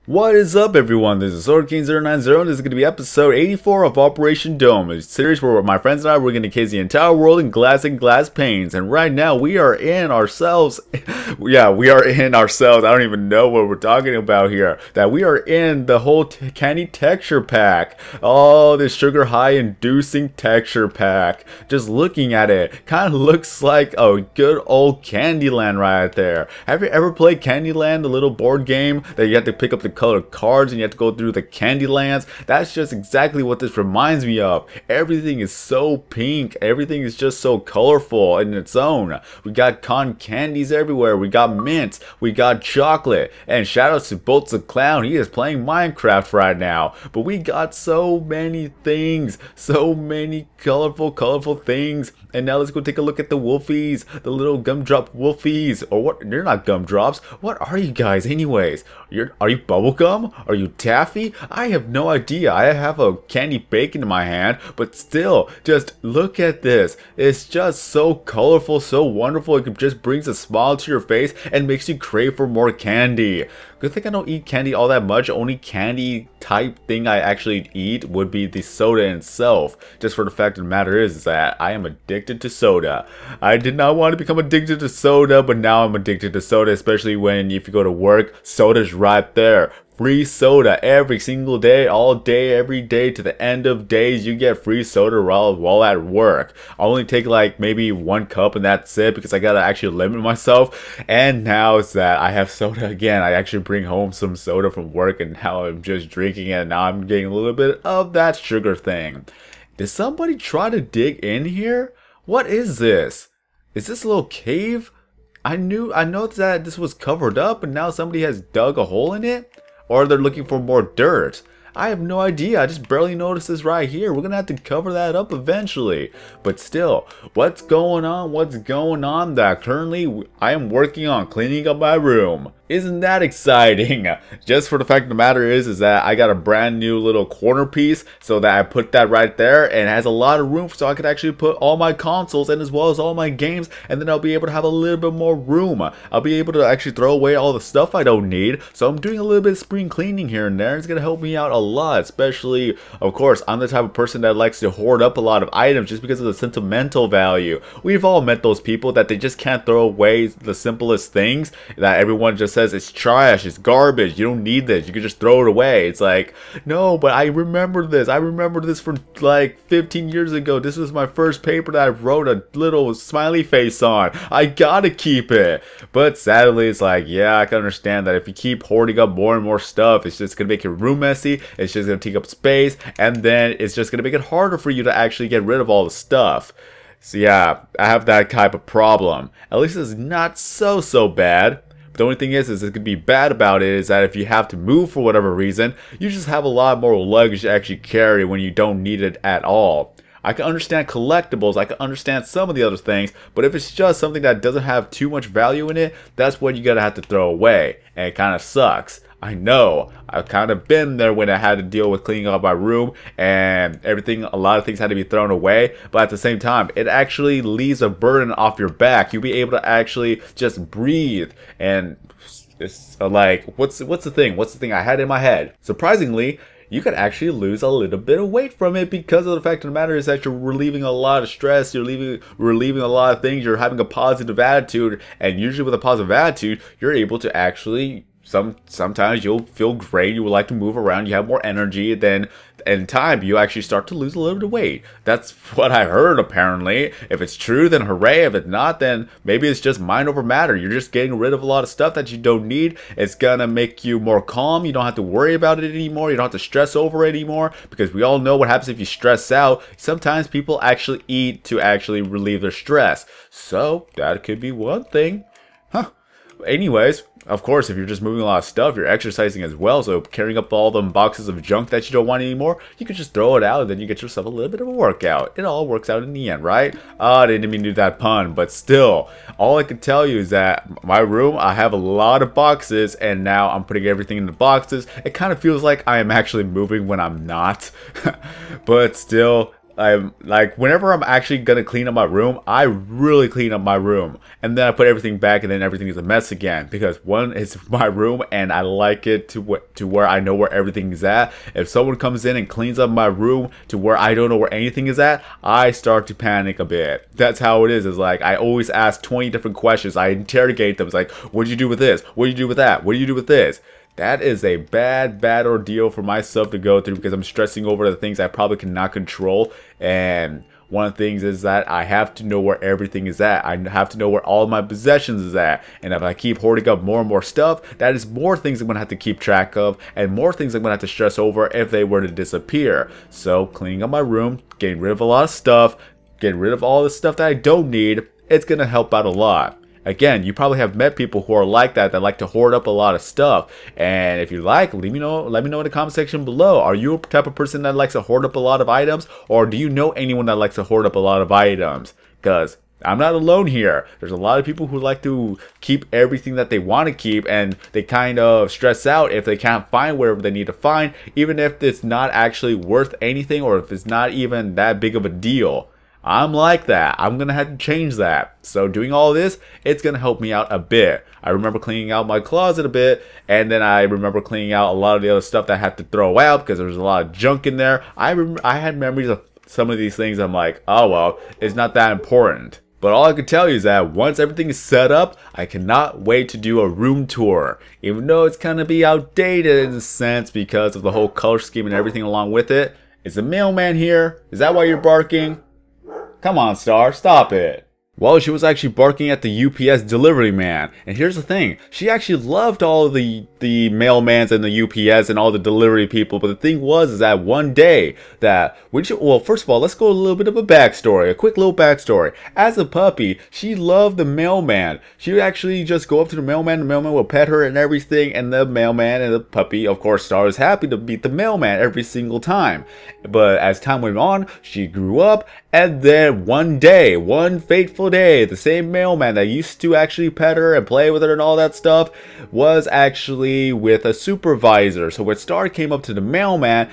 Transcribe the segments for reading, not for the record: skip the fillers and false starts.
What is up, everyone? This is SwordKing090 and this is going to be episode 84 of Operation Dome, a series where my friends and I were going to encase the entire world in glass and glass panes. And right now we are in ourselves. Yeah, we are in ourselves. I don't even know what we're talking about here. That we are in the whole candy texture pack. Oh, this sugar high inducing texture pack. Just looking at it, kind of looks like a good old Candyland right there. Have you ever played Candyland, the little board game that you have to pick up the colored cards and you have to go through the Candylands? That's just exactly what this reminds me of. Everything is so pink, everything is just so colorful in its own. We got cotton candies everywhere, we got mints, we got chocolate, and shout outs to Bolts the Clown. He is playing Minecraft right now. But we got so many things, so many colorful things. And now let's go take a look at the wolfies, the little gumdrop wolfies. Or what? They're not gumdrops. What are you guys anyways? Are you bubblegum? Are you taffy? I have no idea. I have a candy bacon in my hand, but still, just look at this. It's just so colorful, so wonderful. It just brings a smile to your face and makes you crave for more candy. Good thing I don't eat candy all that much. Only candy type thing I actually eat would be the soda itself. Just for the fact of the matter is that I am addicted to soda. I did not want to become addicted to soda, but now I'm addicted to soda, especially when if you go to work, soda's right there. Free soda every single day, all day, every day to the end of days. You get free soda while at work. I only take like maybe 1 cup and that's it because I gotta actually limit myself. And now it's that I have soda again. I actually bring home some soda from work and now I'm just drinking it. And now I'm getting a little bit of that sugar thing. Did somebody try to dig in here? What is this? Is this a little cave? I know that this was covered up and now somebody has dug a hole in it. Or they're looking for more dirt. I have no idea. I just barely noticed this right here. We're gonna have to cover that up eventually. But still, what's going on? What's going on? That currently I am working on cleaning up my room. Isn't that exciting? Just for the fact of the matter is that I got a brand new little corner piece so that I put that right there and it has a lot of room so I could actually put all my consoles and as well as all my games, and then I'll be able to have a little bit more room. I'll be able to actually throw away all the stuff I don't need. So I'm doing a little bit of spring cleaning here and there. It's gonna help me out a lot, especially, of course, I'm the type of person that likes to hoard up a lot of items just because of the sentimental value. We've all met those people that they just can't throw away the simplest things, that everyone just says it's trash, it's garbage, you don't need this, you can just throw it away. It's like, no, but I remember this from like 15 years ago. This was my first paper that I wrote a little smiley face on. I gotta keep it. But sadly, it's like, yeah, I can understand that if you keep hoarding up more and more stuff, it's just gonna make your room messy, it's just gonna take up space, and then it's just gonna make it harder for you to actually get rid of all the stuff. So yeah, I have that type of problem. At least it's not so bad. But the only thing is it could be bad about it is that if you have to move for whatever reason, you just have a lot more luggage to actually carry when you don't need it at all. I can understand collectibles, I can understand some of the other things, but if it's just something that doesn't have too much value in it, that's what you gotta have to throw away. And it kinda sucks. I know, I've kind of been there when I had to deal with cleaning up my room and everything, a lot of things had to be thrown away, but at the same time, it actually leaves a burden off your back. You'll be able to actually just breathe, and it's like, what's the thing? What's the thing I had in my head? Surprisingly, you could actually lose a little bit of weight from it because of the fact of the matter is that you're relieving a lot of stress, you're relieving a lot of things, you're having a positive attitude, and usually with a positive attitude, you're able to actually sometimes you'll feel great, you would like to move around, you have more energy, then in time you actually start to lose a little bit of weight. That's what I heard apparently. If it's true, then hooray. If it's not, then maybe it's just mind over matter. You're just getting rid of a lot of stuff that you don't need. It's gonna make you more calm. You don't have to worry about it anymore. You don't have to stress over it anymore, because we all know what happens if you stress out. Sometimes people actually eat to actually relieve their stress. So that could be one thing. Anyways, of course, if you're just moving a lot of stuff, you're exercising as well. So carrying up all them boxes of junk that you don't want anymore, you can just throw it out and then you get yourself a little bit of a workout. It all works out in the end, right? I didn't mean to do that pun, but still, all I can tell you is that my room, I have a lot of boxes and now I'm putting everything in the boxes. It kind of feels like I am actually moving when I'm not. But still, I'm like, whenever I'm actually gonna clean up my room, I really clean up my room, and then I put everything back, and then everything is a mess again. Because one, it's my room, and I like it to where I know where everything is at. If someone comes in and cleans up my room to where I don't know where anything is at, I start to panic a bit. That's how it is. It's like I always ask 20 different questions. I interrogate them. It's like, what did you do with this? What did you do with that? What did you do with this? That is a bad ordeal for myself to go through because I'm stressing over the things I probably cannot control. And one of the things is that I have to know where everything is at. I have to know where all of my possessions is at. And if I keep hoarding up more and more stuff, that is more things I'm going to have to keep track of and more things I'm going to have to stress over if they were to disappear. So cleaning up my room, getting rid of a lot of stuff, getting rid of all the stuff that I don't need, it's going to help out a lot. Again, you probably have met people who are like that like to hoard up a lot of stuff. And if you like, let me know in the comment section below. Are you a type of person that likes to hoard up a lot of items? Or do you know anyone that likes to hoard up a lot of items? Because I'm not alone here. There's a lot of people who like to keep everything that they want to keep, and they kind of stress out if they can't find whatever they need to find, even if it's not actually worth anything or if it's not even that big of a deal. I'm like that. I'm going to have to change that. So doing all this, it's going to help me out a bit. I remember cleaning out my closet a bit, and then I remember cleaning out a lot of the other stuff that I had to throw out because there was a lot of junk in there. I had memories of some of these things. I'm like, oh well, it's not that important. But all I can tell you is that once everything is set up, I cannot wait to do a room tour. Even though it's going to be outdated in a sense because of the whole color scheme and everything along with it. Is the mailman here? Is that why you're barking? Come on, Star, stop it. Well, she was actually barking at the UPS delivery man. And here's the thing, she actually loved all of the mailmans and the UPS and all the delivery people. But the thing was is that one day that, well, first of all, let's go a little bit of a backstory, a quick little backstory. As a puppy, she loved the mailman. She would actually just go up to the mailman would pet her and everything. And the mailman and the puppy, of course, Star was happy to meet the mailman every single time. But as time went on, she grew up. And then one day, one fateful day, the same mailman that used to actually pet her and play with her and all that stuff was actually with a supervisor. So when Star came up to the mailman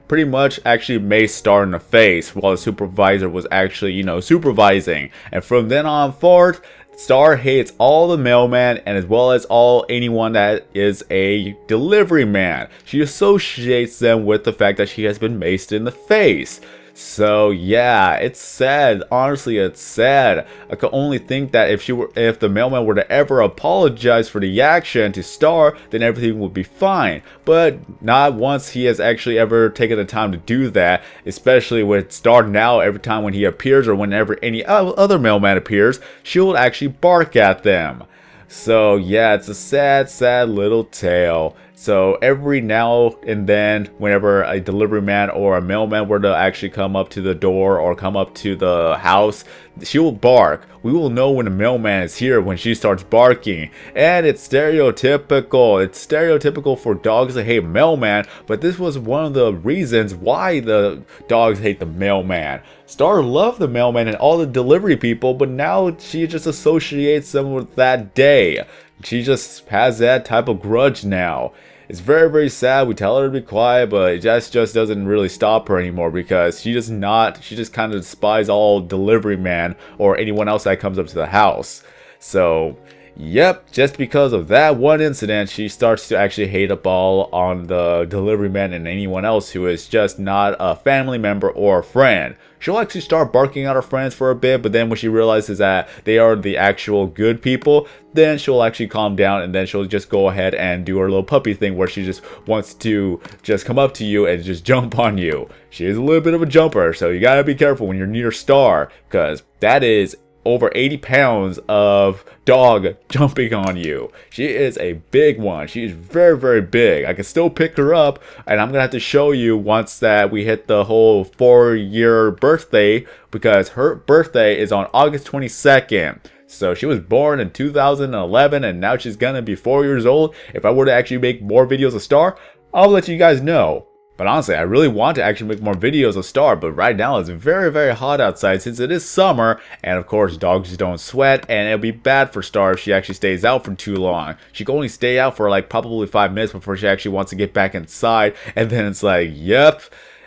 pretty much actually made Star in the face while the supervisor was actually, you know, supervising. And from then on forth, Star hates all the mailman and as well as anyone that is a delivery man. She associates them with the fact that she has been maced in the face. So yeah, it's sad. Honestly, it's sad. I could only think that if the mailman were to ever apologize for the action to Star, then everything would be fine. But not once he has actually ever taken the time to do that. Especially with Star now, every time when he appears or whenever any other mailman appears, she'll actually bark at them. So yeah, it's a sad little tale. So every now and then, whenever a delivery man or a mailman were to actually come up to the door or come up to the house, she will bark. We will know when the mailman is here when she starts barking. And it's stereotypical. It's stereotypical for dogs to hate mailman, but this was one of the reasons why the dogs hate the mailman. Star loved the mailman and all the delivery people, but now she just associates them with that day. She just has that type of grudge now. It's very sad. We tell her to be quiet, but it just doesn't really stop her anymore because she just kind of despises all delivery man or anyone else that comes up to the house. So yep, just because of that one incident, she starts to actually hate up all on the delivery man and anyone else who is just not a family member or a friend. She'll actually start barking at her friends for a bit, but then when she realizes that they are the actual good people, then she'll actually calm down and then she'll just go ahead and do her little puppy thing where she just wants to just come up to you and just jump on you. She is a little bit of a jumper, so you gotta be careful when you're near Star, because that is over 80 pounds of dog jumping on you. She is a big one. She is very big. I can still pick her up, and I'm gonna have to show you once that we hit the whole 4-year birthday, because her birthday is on August 22nd. So she was born in 2011 and now she's gonna be 4 years old. If I were to actually make more videos of Star, I'll let you guys know. But honestly, I really want to actually make more videos of Star, but right now it's very hot outside since it is summer, and of course dogs don't sweat, and it'll be bad for Star if she actually stays out for too long. She can only stay out for like probably 5 minutes before she actually wants to get back inside, and then it's like, yep,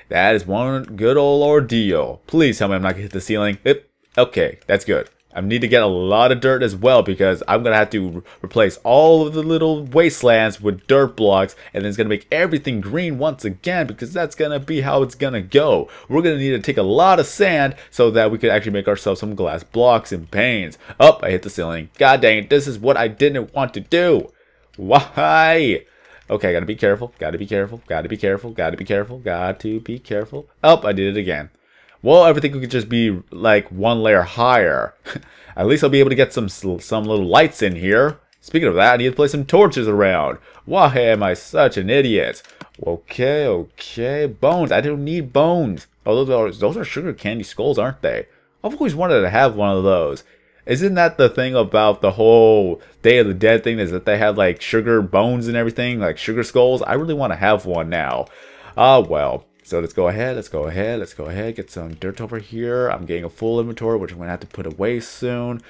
That is one good old ordeal. Please tell me I'm not gonna hit the ceiling. Yep. Okay, that's good. I need to get a lot of dirt as well because I'm going to have to replace all of the little wastelands with dirt blocks, and then it's going to make everything green once again because that's going to be how it's going to go. We're going to need to take a lot of sand so that we could actually make ourselves some glass blocks and panes. Oh, I hit the ceiling. God dang it, this is what I didn't want to do. Why? Okay, gotta be careful, gotta be careful, gotta be careful, gotta be careful, got to be careful. Oh, I did it again. Well, everything could just be like one layer higher. At least I'll be able to get some little lights in here. Speaking of that, I need to place some torches around. Why am I such an idiot? Okay, okay. Bones. I don't need bones. Oh, those are sugar candy skulls, aren't they? I've always wanted to have one of those. Isn't that the thing about the whole Day of the Dead thing, is that they have like sugar bones and everything, like sugar skulls? I really want to have one now. Well. So let's go ahead, get some dirt over here. I'm getting a full inventory, which I'm going to have to put away soon.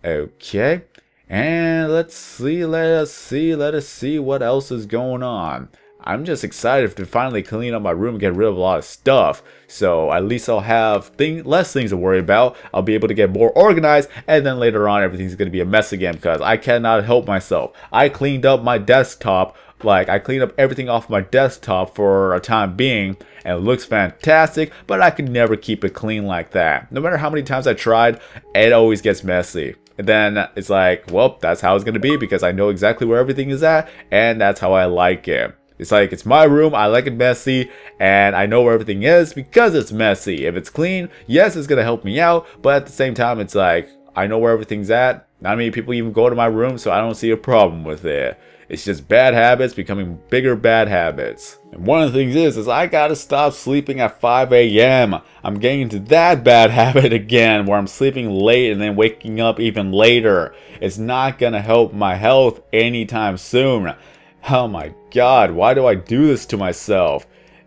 Okay. And let's see, let us see what else is going on. I'm just excited to finally clean up my room and get rid of a lot of stuff. So at least I'll have less things to worry about. I'll be able to get more organized, and then later on everything's going to be a mess again because I cannot help myself. I cleaned up my desktop. Like, I cleaned up everything off my desktop for a time being, and it looks fantastic, but I could never keep it clean like that. No matter how many times I tried, it always gets messy. And then it's like, well, that's how it's going to be because I know exactly where everything is at, and that's how I like it. It's like, it's my room, I like it messy, and I know where everything is because it's messy. If it's clean, yes, it's going to help me out, but at the same time, it's like, I know where everything's at. Not many people even go to my room, so I don't see a problem with it. It's just bad habits becoming bigger bad habits. And one of the things is I gotta stop sleeping at 5 a.m. I'm getting into that bad habit again where I'm sleeping late and then waking up even later. It's not gonna help my health anytime soon. Oh my god, why do I do this to myself?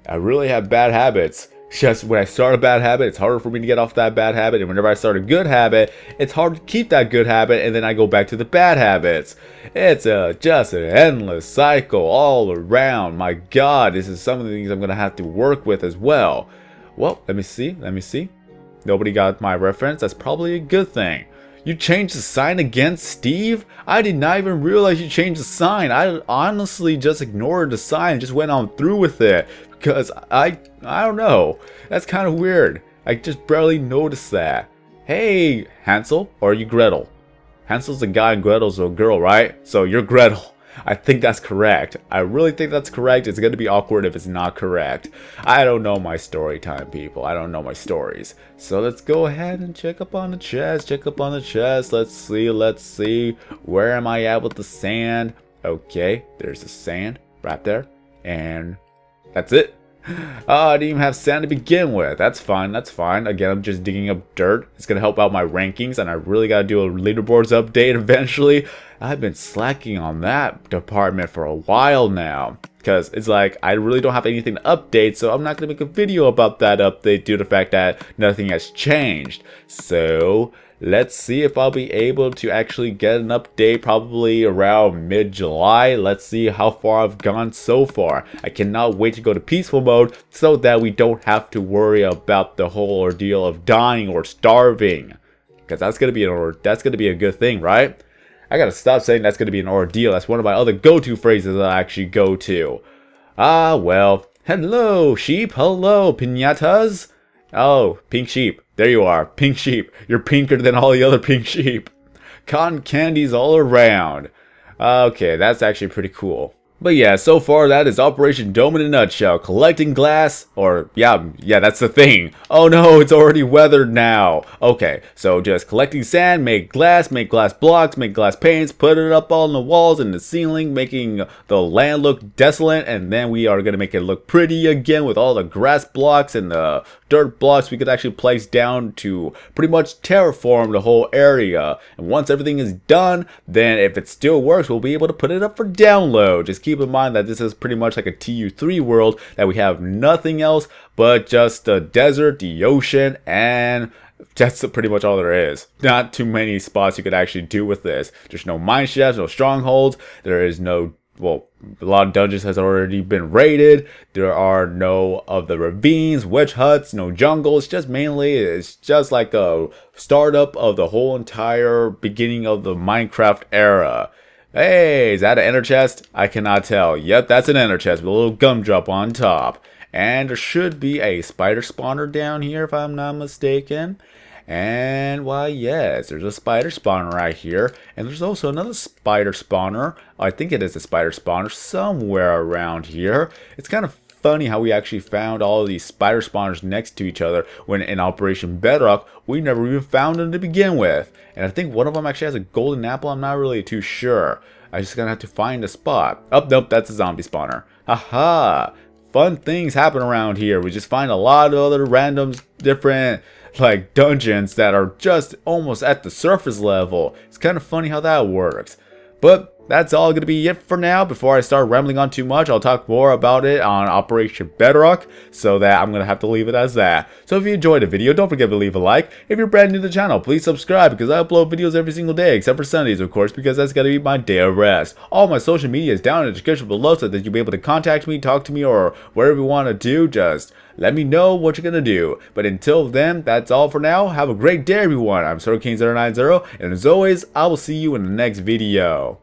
I really have bad habits. Just when I start a bad habit, it's harder for me to get off that bad habit, and whenever I start a good habit, it's hard to keep that good habit, and then I go back to the bad habits. It's just an endless cycle all around. My god, this is some of the things I'm going to have to work with as well. Well, let me see. Nobody got my reference. That's probably a good thing. You changed the sign again, Steve? I did not even realize you changed the sign. I honestly just ignored the sign and just went on through with it. Because I don't know. That's kind of weird. I just barely noticed that. Hey, Hansel, or are you Gretel? Hansel's a guy and Gretel's a girl, right? So you're Gretel. I think that's correct. I really think that's correct. It's going to be awkward if it's not correct. I don't know my story time, people. I don't know my stories. So let's go ahead and check up on the chest. Let's see. Where am I at with the sand? Okay, there's the sand right there. And that's it. Oh, I didn't even have sand to begin with. That's fine. Again, I'm just digging up dirt. It's going to help out my rankings, and I really got to do a leaderboards update eventually. I've been slacking on that department for a while now. Because it's like, I really don't have anything to update, so I'm not going to make a video about that update due to the fact that nothing has changed. So let's see if I'll be able to actually get an update probably around mid-July. Let's see how far I've gone so far. I cannot wait to go to peaceful mode so that we don't have to worry about the whole ordeal of dying or starving. Because that's gonna be a good thing, right? I gotta stop saying that's gonna be an ordeal. That's one of my other go-to phrases that I actually go to. Ah, well. Hello, sheep. Hello, piñatas. Oh, pink sheep. There you are, pink sheep. You're pinker than all the other pink sheep. Cotton candies all around. Okay, that's actually pretty cool. But yeah, so far that is Operation Dome in a nutshell. Collecting glass, or yeah, that's the thing. Oh no, it's already weathered now. Okay, so just collecting sand, make glass blocks, make glass panes, put it up on the walls and the ceiling, making the land look desolate, and then we are gonna make it look pretty again with all the grass blocks and the dirt blocks we could actually place down to pretty much terraform the whole area. And once everything is done, then if it still works, we'll be able to put it up for download. Just keep in mind that this is pretty much like a TU3 world, that we have nothing else but just the desert, the ocean, and that's pretty much all there is. Not too many spots you could actually do with this. There's no mine shafts, no strongholds, there is no well, a lot of dungeons has already been raided. There are no of the ravines, witch huts, no jungle. It's just like a startup of the whole entire beginning of the Minecraft era. Hey, is that an ender chest? I cannot tell. Yep, that's an ender chest with a little gumdrop on top. And there should be a spider spawner down here if I'm not mistaken. And why, yes, there's a spider spawner right here. And there's also another spider spawner. I think it is a spider spawner somewhere around here. It's kind of funny how we actually found all of these spider spawners next to each other when in Operation Bedrock we never even found them to begin with. And I think one of them actually has a golden apple. I'm not really too sure. I just gonna have to find a spot. Oh, nope, that's a zombie spawner. Haha. Fun things happen around here. We just find a lot of other random different like dungeons that are just almost at the surface level. It's kind of funny how that works. But that's all going to be it for now. Before I start rambling on too much, I'll talk more about it on Operation Bedrock, so that I'm going to have to leave it as that. So if you enjoyed the video, don't forget to leave a like. If you're brand new to the channel, please subscribe, because I upload videos every single day, except for Sundays, of course, because that's going to be my day of rest. All my social media is down in the description below, so that you'll be able to contact me, talk to me, or whatever you want to do. Just let me know what you're going to do. But until then, that's all for now. Have a great day, everyone. I'm SorroKing090, and as always, I will see you in the next video.